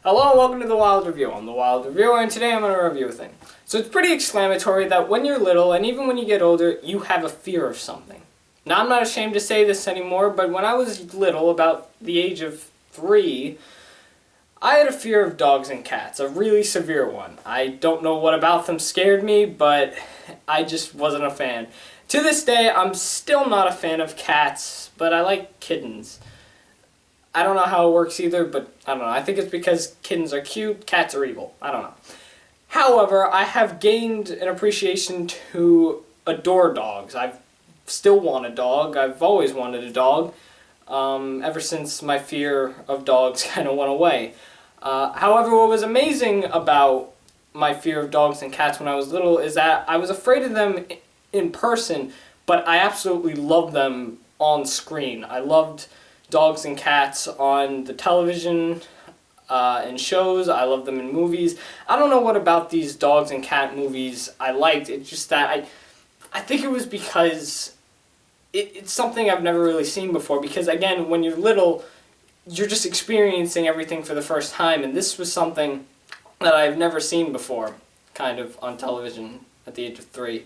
Hello and welcome to The Wild Review. I'm The Wild Reviewer and today I'm going to review a thing. So it's pretty exclamatory that when you're little and even when you get older, you have a fear of something. Now I'm not ashamed to say this anymore, but when I was little, about the age of 3, I had a fear of dogs and cats, a really severe one. I don't know what about them scared me, but I just wasn't a fan. To this day, I'm still not a fan of cats, but I like kittens. I don't know how it works either, but I don't know. I think it's because kittens are cute, cats are evil. I don't know. However, I have gained an appreciation to adore dogs. I still want a dog. I've always wanted a dog, ever since my fear of dogs kind of went away. However, what was amazing about my fear of dogs and cats when I was little is that I was afraid of them in person, but I absolutely loved them on screen. I loved dogs and cats on the television and shows. I love them in movies. I don't know what about these dogs and cat movies I liked. It's just that I think it was because it's something I've never really seen before. Because again, when you're little, you're just experiencing everything for the first time. And this was something that I've never seen before, kind of on television at the age of 3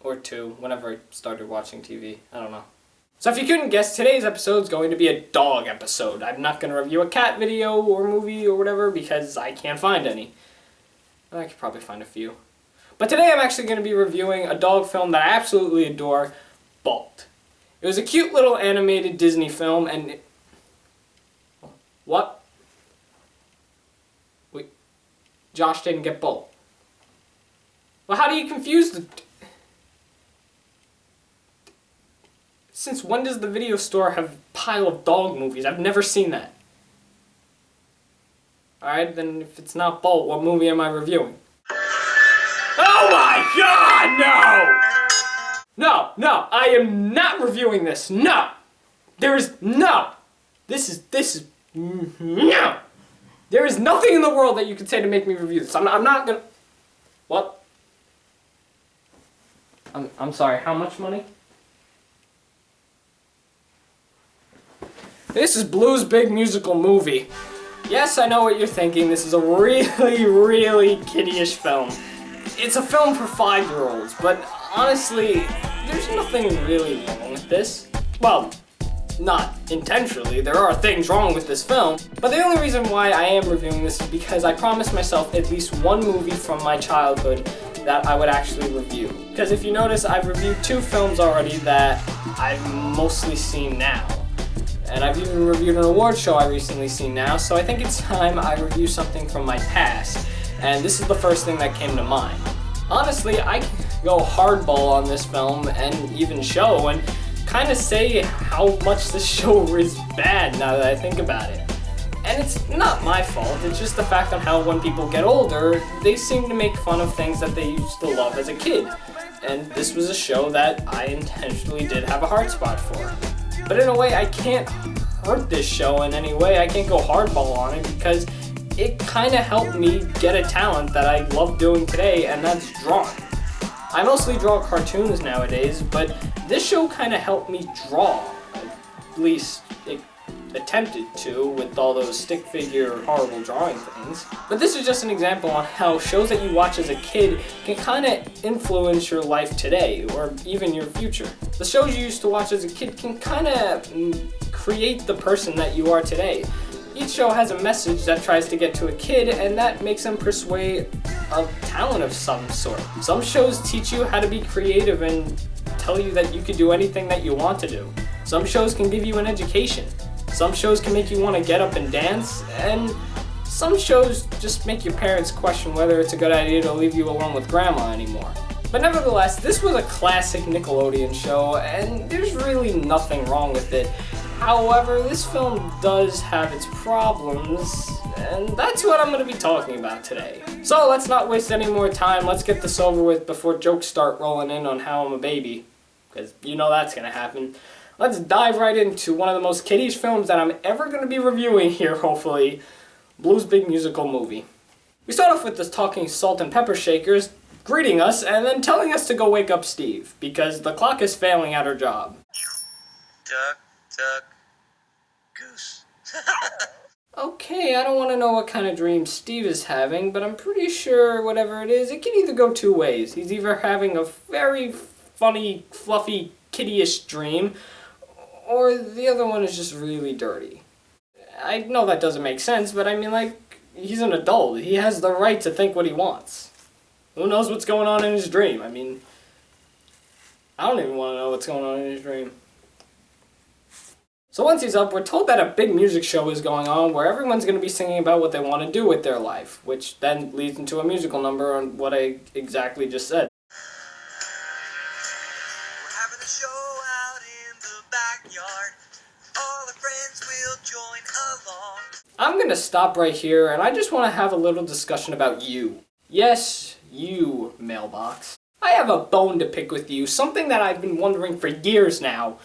or 2, whenever I started watching TV. I don't know. So if you couldn't guess, today's episode is going to be a dog episode. I'm not going to review a cat video or movie or whatever because I can't find any. I could probably find a few. But today I'm actually going to be reviewing a dog film that I absolutely adore, Bolt. It was a cute little animated Disney film and... What? Wait. Josh didn't get Bolt. Well, how do you confuse the... Since when does the video store have a pile of dog movies? I've never seen that. Alright, then if it's not Bolt, what movie am I reviewing? Oh my god, no! No, I am not reviewing this. No! No! This is, no! There is nothing in the world that you could say to make me review this. I'm not gonna... What? I'm sorry, how much money? This is Blue's big musical movie. Yes, I know what you're thinking. This is a really, really kiddie-ish film. It's a film for 5-year-olds, but honestly, there's nothing really wrong with this. Well, not intentionally. There are things wrong with this film, but the only reason why I am reviewing this is because I promised myself at least one movie from my childhood that I would actually review. Because if you notice, I've reviewed 2 films already that I've mostly seen now. And I've even reviewed an award show I recently seen now, so I think it's time I review something from my past. And this is the first thing that came to mind. Honestly, I can go hardball on this film and even show and kind of say how much this show is bad now that I think about it. And it's not my fault, it's just the fact on how when people get older, they seem to make fun of things that they used to love as a kid. And this was a show that I intentionally did have a hard spot for. But in a way, I can't hurt this show in any way. I can't go hardball on it because it kind of helped me get a talent that I love doing today, and that's drawing. I mostly draw cartoons nowadays, but this show kind of helped me draw. At least it attempted to with all those stick figure horrible drawing things. But this is just an example on how shows that you watch as a kid can kind of influence your life today or even your future. The shows you used to watch as a kid can kind of create the person that you are today. Each show has a message that tries to get to a kid and that makes them persuade a talent of some sort. Some shows teach you how to be creative and tell you that you can do anything that you want to do. Some shows can give you an education. Some shows can make you want to get up and dance, and some shows just make your parents question whether it's a good idea to leave you alone with grandma anymore. But nevertheless, this was a classic Nickelodeon show, and there's really nothing wrong with it. However, this film does have its problems, and that's what I'm going to be talking about today. So let's not waste any more time, let's get this over with before jokes start rolling in on how I'm a baby, because you know that's going to happen. Let's dive right into one of the most kiddish films that I'm ever going to be reviewing here, hopefully, Blue's Big Musical Movie. We start off with the talking salt and pepper shakers greeting us and then telling us to go wake up Steve, because the clock is failing at her job. Duck, duck, goose. Okay, hey, I don't want to know what kind of dream Steve is having, but I'm pretty sure whatever it is, it can either go two ways. He's either having a very funny, fluffy, kiddie-ish dream, or the other one is just really dirty. I know that doesn't make sense, but I mean, like, he's an adult. He has the right to think what he wants. Who knows what's going on in his dream? I mean, I don't even want to know what's going on in his dream. So once he's up, we're told that a big music show is going on where everyone's going to be singing about what they want to do with their life, which then leads into a musical number on what I exactly just said. We're having a show out in the backyard. All our friends will join along. I'm going to stop right here, and I just want to have a little discussion about you. Yes, you, mailbox. I have a bone to pick with you, something that I've been wondering for years now.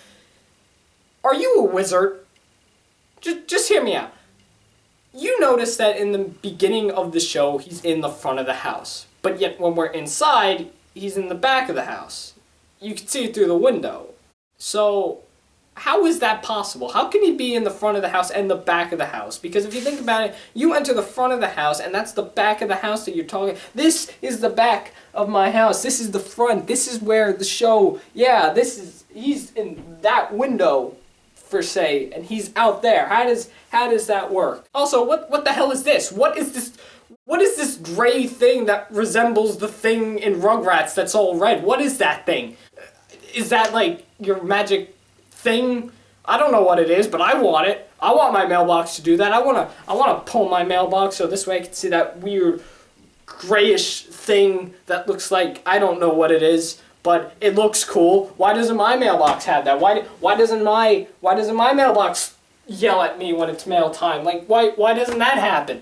Are you a wizard? Just hear me out. You notice that in the beginning of the show, he's in the front of the house. But yet when we're inside, he's in the back of the house. You can see it through the window. So, how is that possible? How can he be in the front of the house and the back of the house? Because if you think about it, you enter the front of the house, and that's the back of the house that you're talking. This is the back of my house. This is the front. This is where the show, he's in that window, per se, and he's out there. How does that work? Also, what the hell is this? What is this gray thing that resembles the thing in Rugrats that's all red? What is that thing? Is that like your magic thing? I don't know what it is, but I want it. I want my mailbox to do that. I wanna pull my mailbox so this way I can see that weird grayish thing that looks like, I don't know what it is, but it looks cool. Why doesn't my mailbox have that? Why doesn't my mailbox yell at me when it's mail time? Like, why doesn't that happen?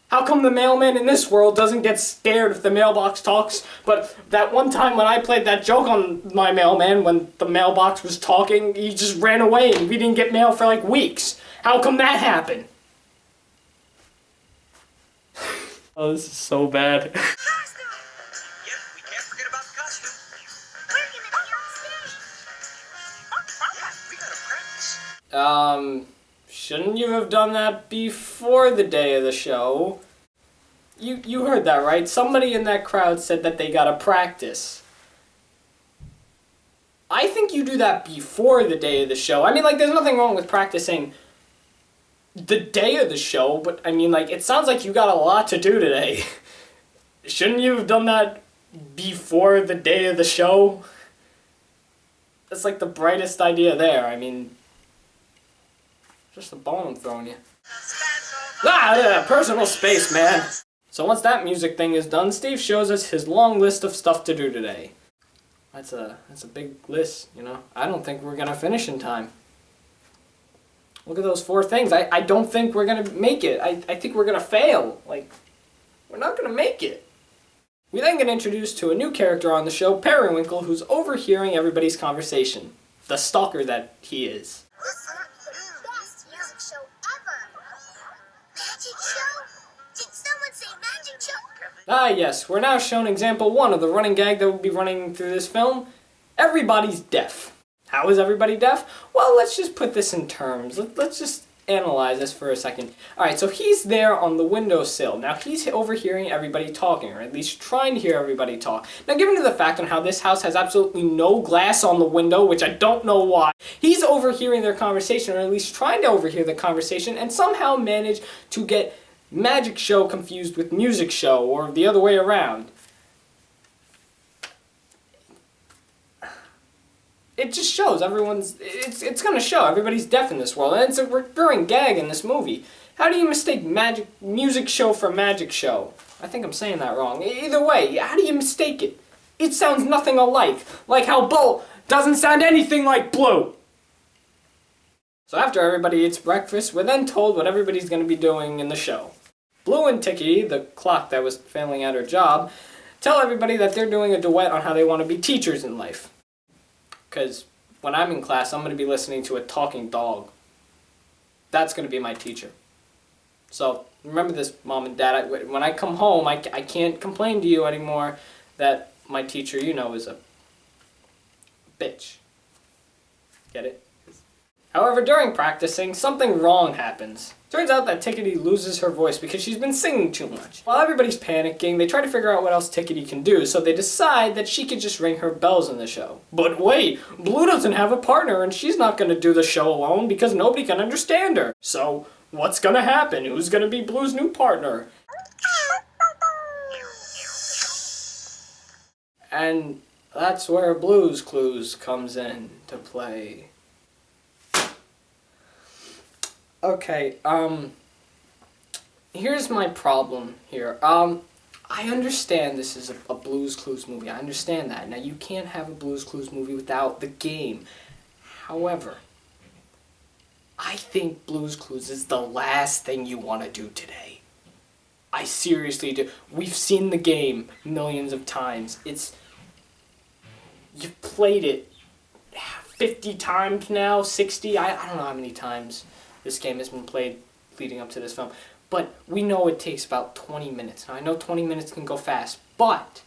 How come the mailman in this world doesn't get scared if the mailbox talks, but that one time when I played that joke on my mailman when the mailbox was talking, he just ran away and we didn't get mail for like weeks? How come that happened? Oh, this is so bad. Shouldn't you have done that before the day of the show? You heard that, right? Somebody in that crowd said that they gotta practice. I think you do that before the day of the show. I mean, like, there's nothing wrong with practicing the day of the show, but I mean, like, it sounds like you got a lot to do today. Shouldn't you have done that before the day of the show? That's like the brightest idea there. I mean, just a bone I'm throwing you. Personal space, man. So once that music thing is done, Steve shows us his long list of stuff to do today. That's a big list, you know. I don't think we're gonna finish in time. Look at those 4 things. I don't think we're gonna make it. I think we're gonna fail. Like, we're not gonna make it. We then get introduced to a new character on the show, Periwinkle, who's overhearing everybody's conversation. The stalker that he is. Best music show ever. Magic show? Did someone say magic show? Ah yes, we're now shown example 1 of the running gag that will be running through this film. Everybody's deaf. How is everybody deaf? Well, let's just put this in terms. Let's just analyze this for a second. Alright, so he's there on the windowsill. Now he's overhearing everybody talking, or at least trying to hear everybody talk. Now given to the fact on how this house has absolutely no glass on the window, which I don't know why, he's overhearing their conversation, or at least trying to overhear the conversation, and somehow manage to get magic show confused with music show, or the other way around. It just shows it's gonna show everybody's deaf in this world, and it's a recurring gag in this movie. How do you mistake music show for magic show? I think I'm saying that wrong. Either way, how do you mistake it? It sounds nothing alike, like how Bull doesn't sound anything like Blue. So after everybody eats breakfast, we're then told what everybody's gonna be doing in the show. Blue and Tiki, the clock that was failing at her job, tell everybody that they're doing a duet on how they want to be teachers in life. Because when I'm in class, I'm going to be listening to a talking dog. That's going to be my teacher. So remember this, Mom and Dad. When I come home, I can't complain to you anymore that my teacher, you know, is a bitch. Get it? However, during practicing, something wrong happens. Turns out that Tickety loses her voice because she's been singing too much. While everybody's panicking, they try to figure out what else Tickety can do, so they decide that she could just ring her bells in the show. But wait, Blue doesn't have a partner and she's not going to do the show alone because nobody can understand her. So, what's going to happen? Who's going to be Blue's new partner? And that's where Blue's Clues comes in to play. Okay, here's my problem here. I understand this is a Blue's Clues movie. I understand that. Now, you can't have a Blue's Clues movie without the game. However, I think Blue's Clues is the last thing you want to do today. I seriously do. We've seen the game millions of times. You've played it 50 times now, 60, I don't know how many times this game has been played leading up to this film. But we know it takes about 20 minutes. Now, I know 20 minutes can go fast, but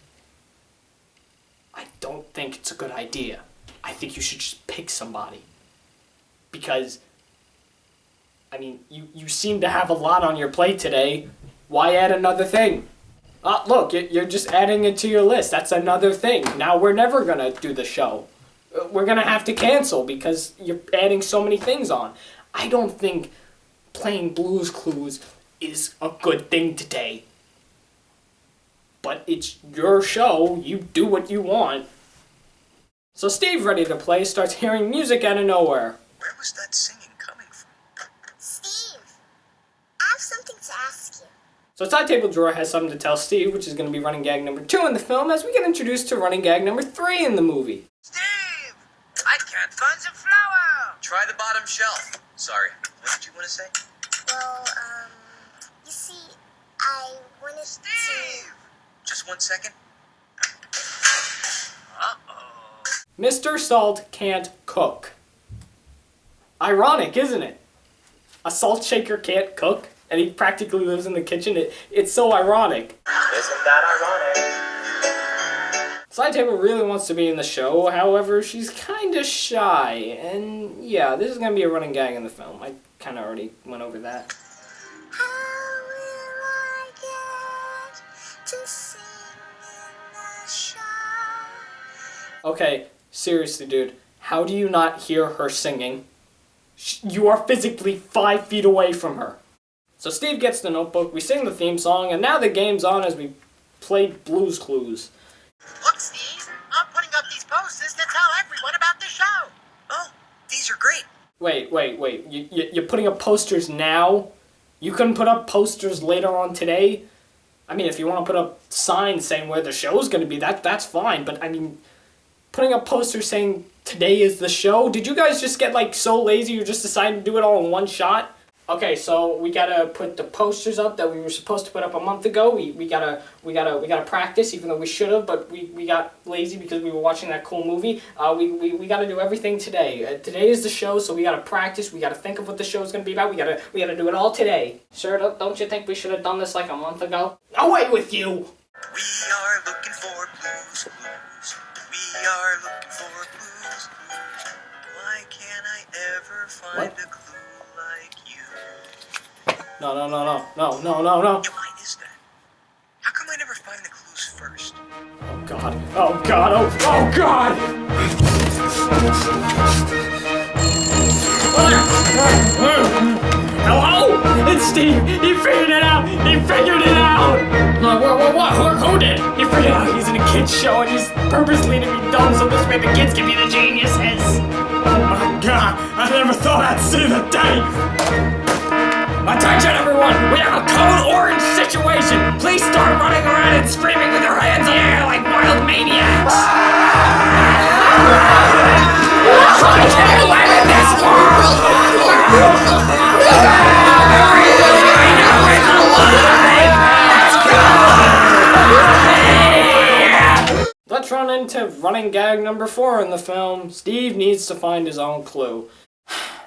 I don't think it's a good idea. I think you should just pick somebody. Because, I mean, you seem to have a lot on your plate today. Why add another thing? Look, you're just adding it to your list. That's another thing. Now we're never going to do the show. We're going to have to cancel because you're adding so many things on. I don't think playing Blue's Clues is a good thing today. But it's your show. You do what you want. So Steve, ready to play, starts hearing music out of nowhere. Where was that singing coming from? Steve, I have something to ask you. So Side Table Drawer has something to tell Steve, which is going to be running gag number 2 in the film, as we get introduced to running gag number 3 in the movie. Steve! I can't find the flower! Try the bottom shelf. Sorry, what did you want to say? Well, you see, I wanted Steve! Just 1 second. Uh-oh. Mr. Salt can't cook. Ironic, isn't it? A salt shaker can't cook, and he practically lives in the kitchen. It's so ironic. Isn't that ironic? Side Table really wants to be in the show, however, she's kinda shy. And yeah, this is gonna be a running gag in the film. I kinda already went over that. How will I get to sing in the show? Okay, seriously, dude. How do you not hear her singing? You are physically 5 feet away from her. So Steve gets the notebook, we sing the theme song, and now the game's on as we play Blue's Clues. Look, Steve, I'm putting up these posters to tell everyone about the show. Oh, these are great. Wait. You're putting up posters now? You couldn't put up posters later on today? I mean, if you want to put up signs saying where the show's going to be, that's fine. But, I mean, putting up posters saying today is the show? Did you guys just get, like, so lazy you just decided to do it all in one shot? Okay, so we gotta put the posters up that we were supposed to put up a month ago. We gotta practice, even though we should have, but we got lazy because we were watching that cool movie. We gotta do everything today. Today is the show, so we gotta practice. We gotta think of what the show is gonna be about. We gotta do it all today. Sir, don't you think we should have done this like a month ago? Away with you! We are looking for Blue's Clues. We are looking for Blue's Clues. Why can't I ever find a clue like you? No. Yeah, why is that? How come I never find the clues first? Oh God! Hello? It's Steve! He figured it out! What? Who did? He figured it out! He's in a kid's show and he's purposely to be dumb so this way the kids can be the geniuses! Oh my God! I never thought I'd see the day! Attention everyone! We have a code orange situation! Please start running around and screaming with your hands in the air like wild maniacs! I can't live in this world! I know it's alive! Let's go! Let's run into running gag number 4 in the film. Steve needs to find his own clue.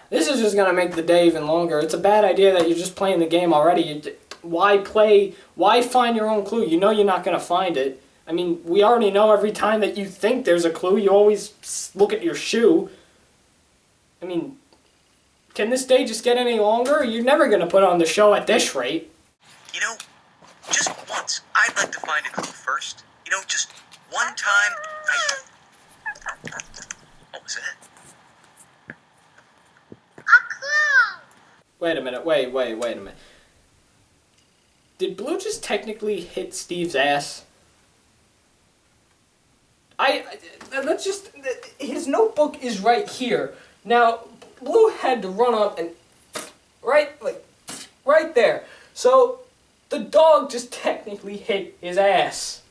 This is just gonna make the day even longer. It's a bad idea that you're just playing the game already. Why find your own clue? You know you're not gonna find it. I mean, we already know every time that you think there's a clue, you always look at your shoe. I mean, Can this day just get any longer? You're never gonna put on the show at this rate. You know, just once, I'd like to find a clue first. You know, just one time, What was that? A clue! Wait a minute, wait a minute. Did Blue just technically hit Steve's ass? Let's just, his notebook is right here. Now, Blue had to run up and, right there. So, the dog just technically hit his ass.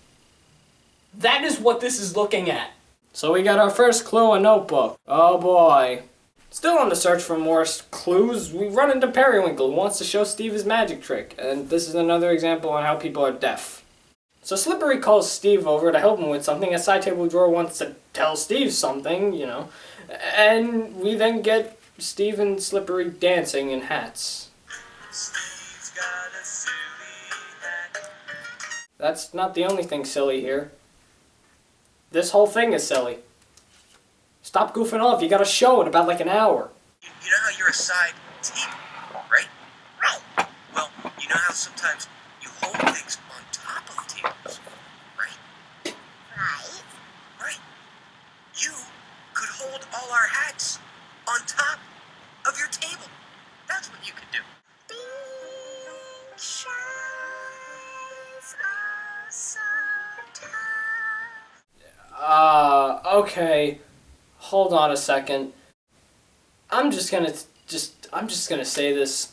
That is what this is looking at. So we got our first clue, a notebook. Oh boy. Still on the search for more clues, we run into Periwinkle, who wants to show Steve his magic trick. And this is another example on how people are deaf. So Slippery calls Steve over to help him with something. A side table drawer wants to tell Steve something, you know. And we then get Steve and Slippery dancing in hats. Steve's got a silly hat. That's not the only thing silly here. This whole thing is silly. Stop goofing off, you got a show in about like an hour. You know how you're a side table, right? Right, Well, you know how sometimes you hold things on top of tables, right? right. Right. You could hold all our hats on top of your table. That's what you could do. Big shines are so tough. Okay. Hold on a second. I'm just gonna say this.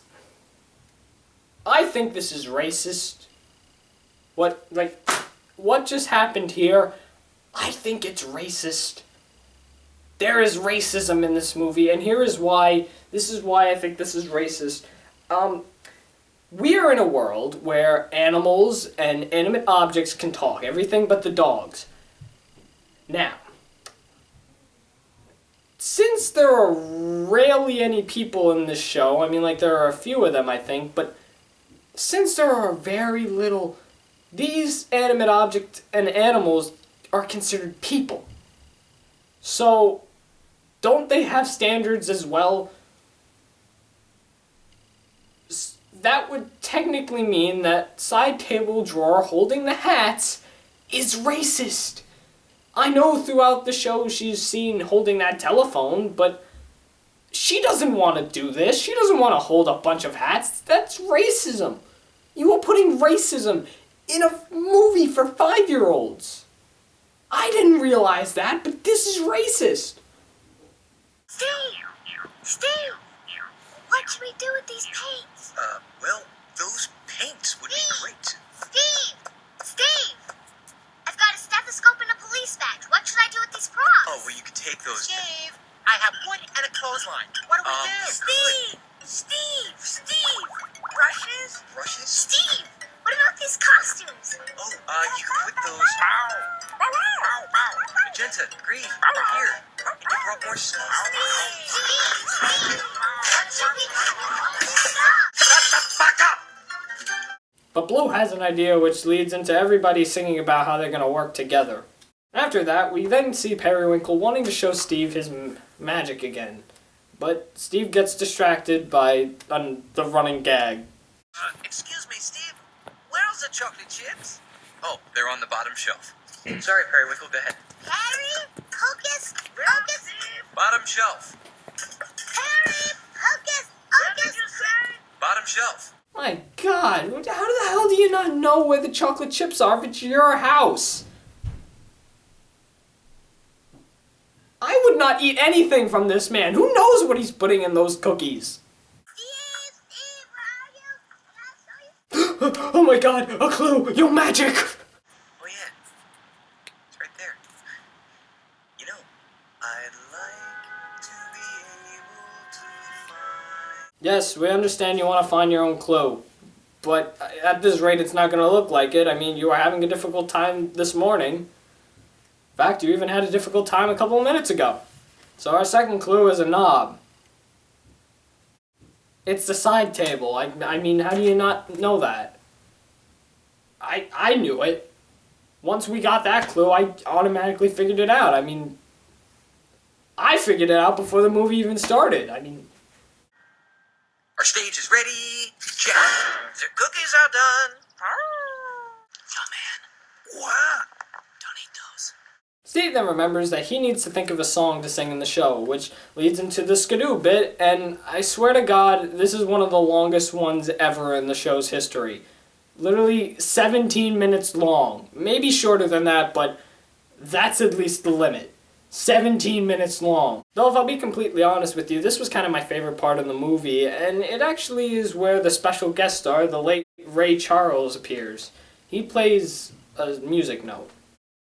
I think this is racist. What just happened here? I think it's racist. There is racism in this movie, and here is why. This is why I think this is racist. We are in a world where animals and inanimate objects can talk, everything but the dogs. Now, since there are rarely any people in this show, I mean, like, there are a few of them, I think, but since there are very little, these animate objects and animals are considered people. So, don't they have standards as well? That would technically mean that side table drawer holding the hats is racist. I know throughout the show she's seen holding that telephone, but she doesn't want to do this. She doesn't want to hold a bunch of hats. That's racism. You are putting racism in a movie for 5-year-olds. I didn't realize that, but this is racist. Steve, what should we do with these paints? Well, those paints would be great. Steve! I've got a stethoscope and a police badge. What should I do with these props? Oh, well, you could take those. Steve, I have wood and a clothesline. What do we do? Steve! Brushes? Brushes? Steve! What about these costumes? Oh, you could put those. Magenta, green, here. And you brought more snow. Steve! What should we do? Shut the fuck up! But Blue has an idea which leads into everybody singing about how they're going to work together. After that, we then see Periwinkle wanting to show Steve his magic again. But Steve gets distracted by the running gag. Excuse me, Steve. Where's the chocolate chips? Oh, they're on the bottom shelf. Sorry, Periwinkle, go ahead. Harry, Hocus, Pocus. Bottom shelf. Harry, Hocus, Pocus. Bottom shelf. My God, how the hell do you not know where the chocolate chips are if it's your house? I would not eat anything from this man. Who knows what he's putting in those cookies? Steve, where are you? Can I show you? Oh my God, a clue, your magic! Oh, yeah. It's right there. You know, I'd like to be able to find... Yes, we understand you want to find your own clue. But at this rate, it's not going to look like it. I mean, you were having a difficult time this morning. In fact, you even had a difficult time a couple of minutes ago. So our second clue is a knob. It's the side table. I mean, how do you not know that? I knew it. Once we got that clue, I automatically figured it out. I mean, I figured it out before the movie even started. I mean... Our stage is ready. Check. The cookies are done. Yo, man. Wow. Don't eat those. Steve then remembers that he needs to think of a song to sing in the show, which leads into the Scadoo bit, and I swear to God, this is one of the longest ones ever in the show's history. Literally 17 minutes long. Maybe shorter than that, but that's at least the limit. 17 minutes long. Though if I'll be completely honest with you, this was kind of my favorite part of the movie, and it actually is where the special guest star, the late Ray Charles, appears. He plays a music note.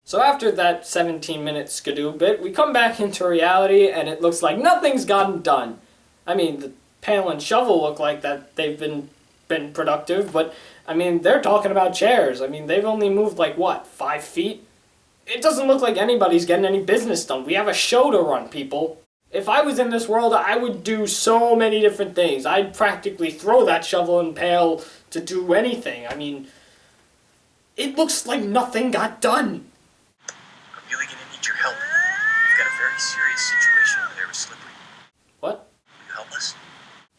So after that 17-minute Scadoo bit, we come back into reality, and it looks like nothing's gotten done. I mean, the pail and shovel look like that they've been productive, but, I mean, they're talking about chairs. I mean, they've only moved, like, what, 5 feet? It doesn't look like anybody's getting any business done. We have a show to run, people. If I was in this world, I would do so many different things. I'd practically throw that shovel and pail to do anything. I mean, it looks like nothing got done. I'm really gonna need your help. We've got a very serious situation over there with Slippery. What? Will you help us?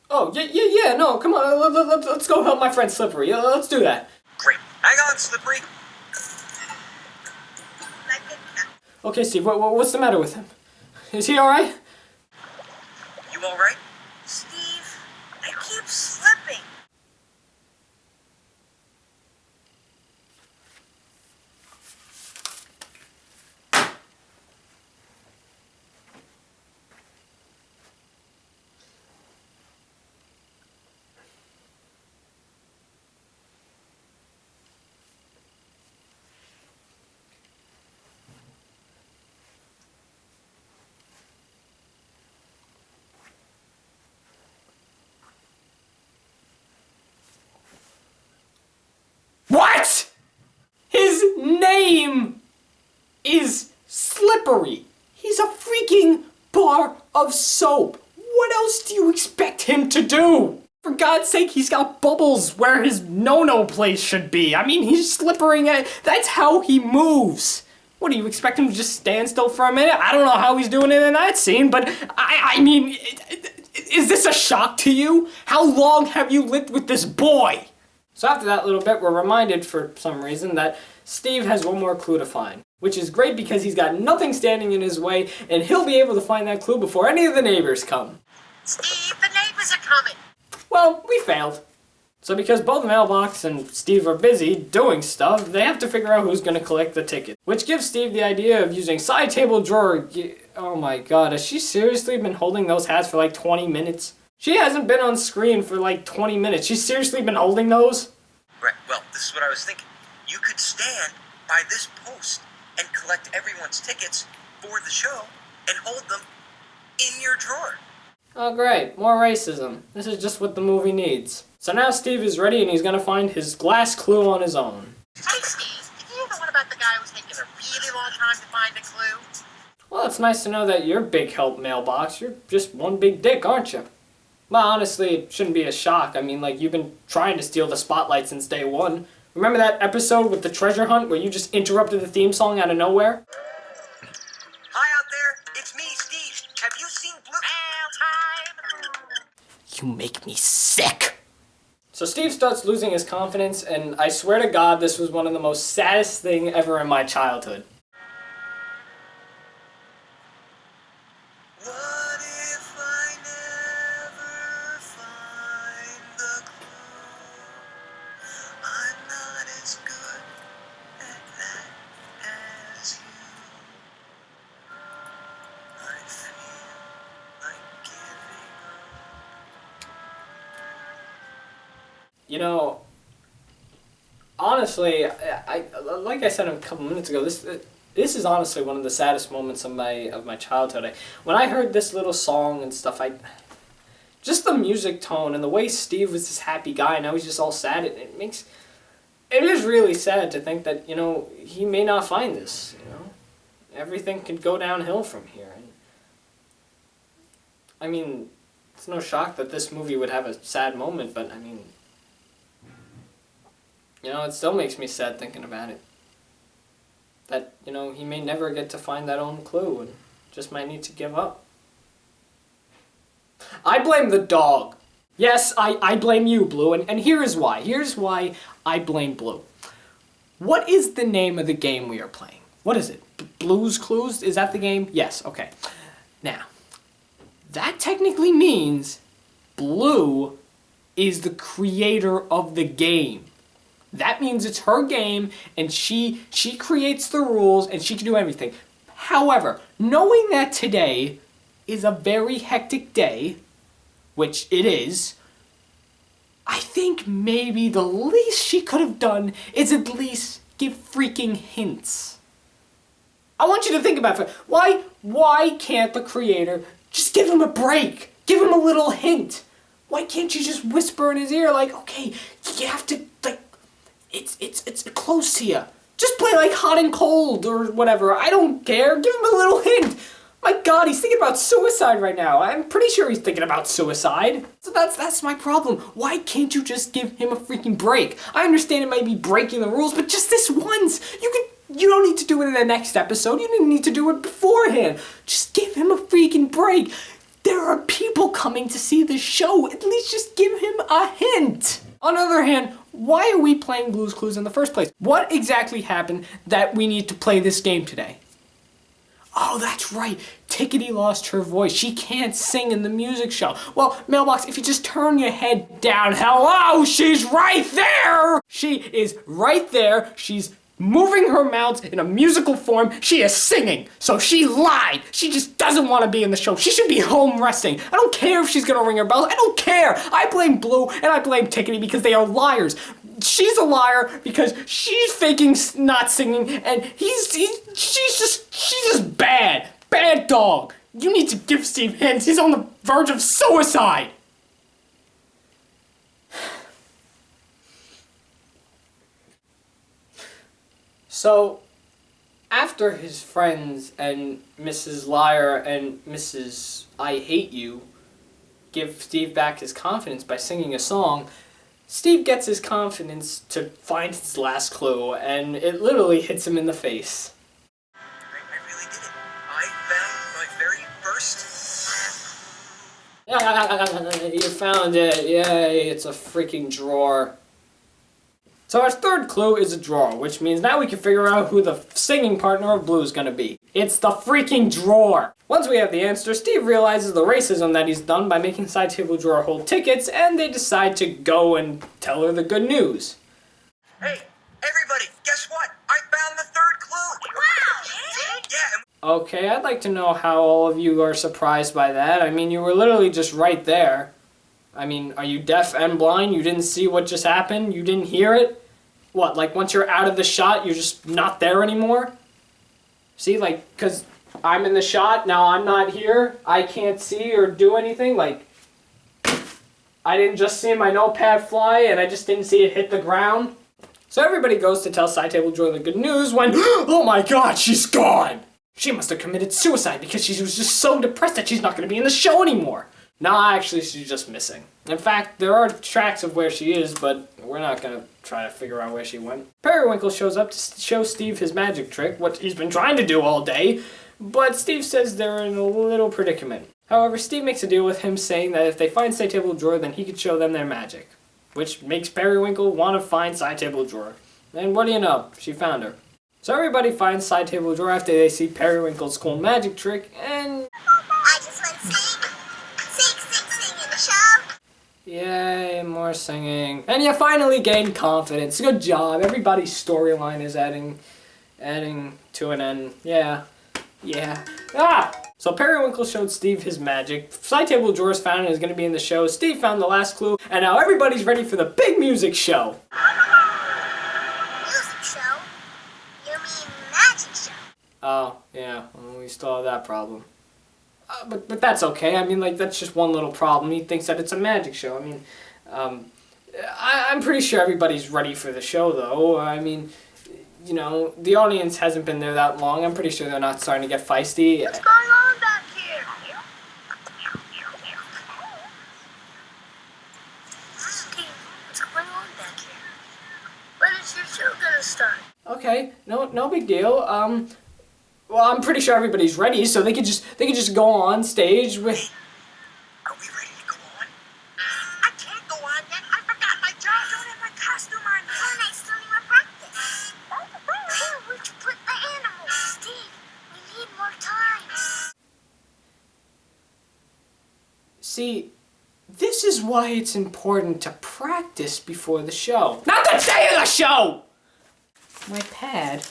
Oh, yeah, no, come on, let's go help my friend Slippery. Let's do that. Great. Hang on, Slippery. Okay, Steve, what's the matter with him? Is he alright? You alright? Steve, I keep slipping. What?! His name is Slippery. He's a freaking bar of soap. What else do you expect him to do? For God's sake, he's got bubbles where his no-no place should be. I mean, he's slippering at... That's how he moves. What, do you expect him to just stand still for a minute? I don't know how he's doing it in that scene, but I mean... Is this a shock to you? How long have you lived with this boy? So after that little bit, we're reminded, for some reason, that Steve has one more clue to find. Which is great because he's got nothing standing in his way, and he'll be able to find that clue before any of the neighbors come. Steve, the neighbors are coming. Well, we failed. So because both Mailbox and Steve are busy doing stuff, they have to figure out who's going to collect the ticket. Which gives Steve the idea of using side table drawer... Oh my god, has she seriously been holding those hats for like 20 minutes? She hasn't been on screen for like 20 minutes. She's seriously been holding those? Right, well, this is what I was thinking. You could stand by this post and collect everyone's tickets for the show and hold them in your drawer. Oh great, more racism. This is just what the movie needs. So now Steve is ready and he's gonna find his glass clue on his own. Hey, Steve, did you hear the one about the guy who was taking a really long time to find a clue? Well, it's nice to know that you're big help, Mailbox. You're just one big dick, aren't you? Well, honestly, it shouldn't be a shock. I mean, like, you've been trying to steal the spotlight since day one. Remember that episode with the treasure hunt where you just interrupted the theme song out of nowhere? Hi out there, it's me, Steve. Have you seen Blue? Mail time. You make me sick. So Steve starts losing his confidence, and I swear to God, this was one of the most saddest thing ever in my childhood. What if I never find the clue? I'm not as good at that as you. I feel like giving up. You know, honestly, I like I said a couple minutes ago, this is honestly one of the saddest moments of my childhood. When I heard this little song and stuff, just the music tone and the way Steve was this happy guy and now he's just all sad. It is really sad to think that, you know, he may not find this. You know, everything could go downhill from here. And I mean, it's no shock that this movie would have a sad moment, but I mean, you know, it still makes me sad thinking about it. That, you know, he may never get to find that own clue and just might need to give up. I blame the dog. Yes, I blame you, Blue, and here is why. Here's why I blame Blue. What is the name of the game we are playing? What is it? Blue's Clues? Is that the game? Yes, okay. Now, that technically means Blue is the creator of the game. That means it's her game, and she creates the rules, and she can do everything. However, knowing that today is a very hectic day, which it is, I think maybe the least she could have done is at least give freaking hints. I want you to think about it. Why can't the creator just give him a break? Give him a little hint. Why can't you just whisper in his ear like, okay, you have to, like, it's close to you. Just play like hot and cold or whatever. I don't care. Give him a little hint. My God, he's thinking about suicide right now. I'm pretty sure he's thinking about suicide. So that's my problem. Why can't you just give him a freaking break? I understand it might be breaking the rules, but just this once. You don't need to do it in the next episode. You didn't need to do it beforehand. Just give him a freaking break. There are people coming to see the show. At least just give him a hint. On the other hand, why are we playing Blue's Clues in the first place? What exactly happened that we need to play this game today? Oh, that's right. Tickety lost her voice. She can't sing in the music show. Well, Mailbox, if you just turn your head down, hello, she's right there. She is right there. She's moving her mouth in a musical form. She is singing. So she lied. She just doesn't want to be in the show. She should be home resting. I don't care if she's going to ring her bells. I don't care. I blame Blue and I blame Tickety because they are liars. She's a liar because she's faking not singing, and she's just bad. Bad dog. You need to give Steve hints. He's on the verge of suicide. So, after his friends and Mrs. Liar and Mrs. I Hate You give Steve back his confidence by singing a song, Steve gets his confidence to find his last clue, and it literally hits him in the face. I really did it. I found my very first... You found it. Yay, it's a freaking drawer. So our third clue is a drawer, which means now we can figure out who the singing partner of Blue is going to be. It's the freaking drawer! Once we have the answer, Steve realizes the racism that he's done by making Side Table Drawer hold tickets, and they decide to go and tell her the good news. Hey, everybody, guess what? I found the third clue! Wow! Yeah, Okay, I'd like to know how all of you are surprised by that. I mean, you were literally just right there. I mean, are you deaf and blind? You didn't see what just happened? You didn't hear it? What, like once you're out of the shot, you're just not there anymore? See, like, because I'm in the shot, now I'm not here, I can't see or do anything, like, I didn't just see my notepad fly and I just didn't see it hit the ground. So everybody goes to tell Side Table Drawer the good news when, oh my God, she's gone! She must have committed suicide because she was just so depressed that she's not going to be in the show anymore. Nah, actually, she's just missing. In fact, there are tracks of where she is, but we're not going to try to figure out where she went. Periwinkle shows up to show Steve his magic trick, what he's been trying to do all day, but Steve says they're in a little predicament. However, Steve makes a deal with him saying that if they find Side Table Drawer, then he could show them their magic, which makes Periwinkle want to find Side Table Drawer. And what do you know? She found her. So everybody finds Side Table Drawer after they see Periwinkle's cool magic trick, and... I just went sing in the show. Yay, more singing. And you finally gained confidence. Good job. Everybody's storyline is adding to an end. Yeah. Ah! So Periwinkle showed Steve his magic. Side Table Drawer's found and is going to be in the show. Steve found the last clue. And now everybody's ready for the big music show. Music show? You mean magic show? Oh, yeah. Well, we still have that problem. But that's okay. I mean, like, that's just one little problem. He thinks that it's a magic show. I mean, I'm pretty sure everybody's ready for the show, though. I mean, you know, the audience hasn't been there that long. I'm pretty sure they're not starting to get feisty. What's going on back here? Steve, what's going on back here? When is your show gonna start? Okay, no big deal. Well, I'm pretty sure everybody's ready, so they could just go on stage with... are we ready to go on? I See, this is why it's important to practice before the show. Not the day of the show! My pad.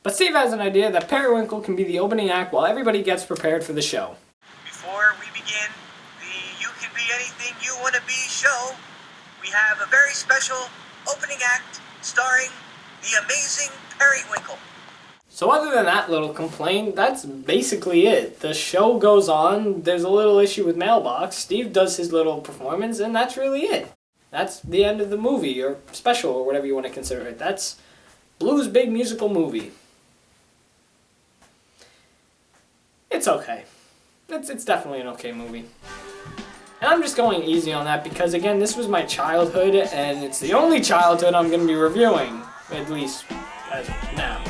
But Steve has an idea that Periwinkle can be the opening act while everybody gets prepared for the show. Before we begin the You Can Be Anything You Want to Be show, we have a very special opening act starring the amazing Periwinkle. So other than that little complaint, that's basically it. The show goes on, there's a little issue with Mailbox, Steve does his little performance, and that's really it. That's the end of the movie, or special, or whatever you want to consider it. That's Blue's big musical movie. It's okay. It's definitely an okay movie. And I'm just going easy on that because, again, this was my childhood, and it's the only childhood I'm going to be reviewing, at least as of now.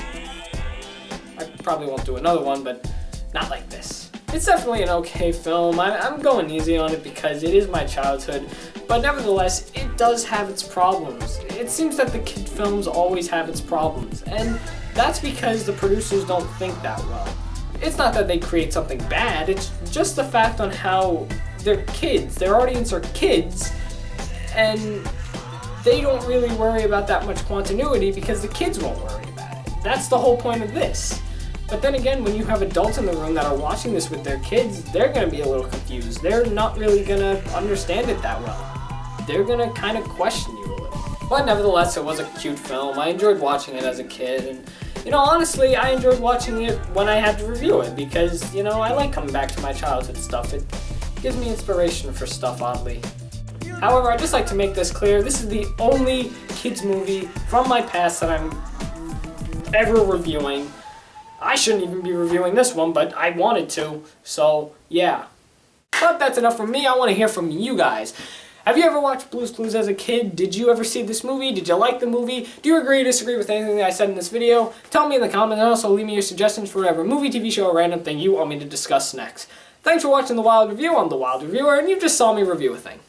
I probably won't do another one, but not like this. It's definitely an okay film. I'm going easy on it because it is my childhood, but nevertheless, it does have its problems. It seems that the kid films always have its problems, and that's because the producers don't think that well. It's not that they create something bad, it's just the fact on how they're kids, their audience are kids, and they don't really worry about that much continuity because the kids won't worry about it. That's the whole point of this. But then again, when you have adults in the room that are watching this with their kids, they're going to be a little confused. They're not really going to understand it that well. They're going to kind of question you a little. But nevertheless, it was a cute film. I enjoyed watching it as a kid, and honestly, I enjoyed watching it when I had to review it because, I like coming back to my childhood stuff. It gives me inspiration for stuff, oddly. However, I'd just like to make this clear. This is the only kids movie from my past that I'm ever reviewing. I shouldn't even be reviewing this one, but I wanted to, so yeah. But that's enough from me. I want to hear from you guys. Have you ever watched Blue's Clues as a kid? Did you ever see this movie? Did you like the movie? Do you agree or disagree with anything that I said in this video? Tell me in the comments, and also leave me your suggestions for whatever movie, TV show, or random thing you want me to discuss next. Thanks for watching The Wild Review. I'm The Wild Reviewer, and you just saw me review a thing.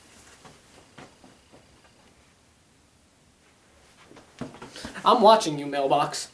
I'm watching you, Mailbox.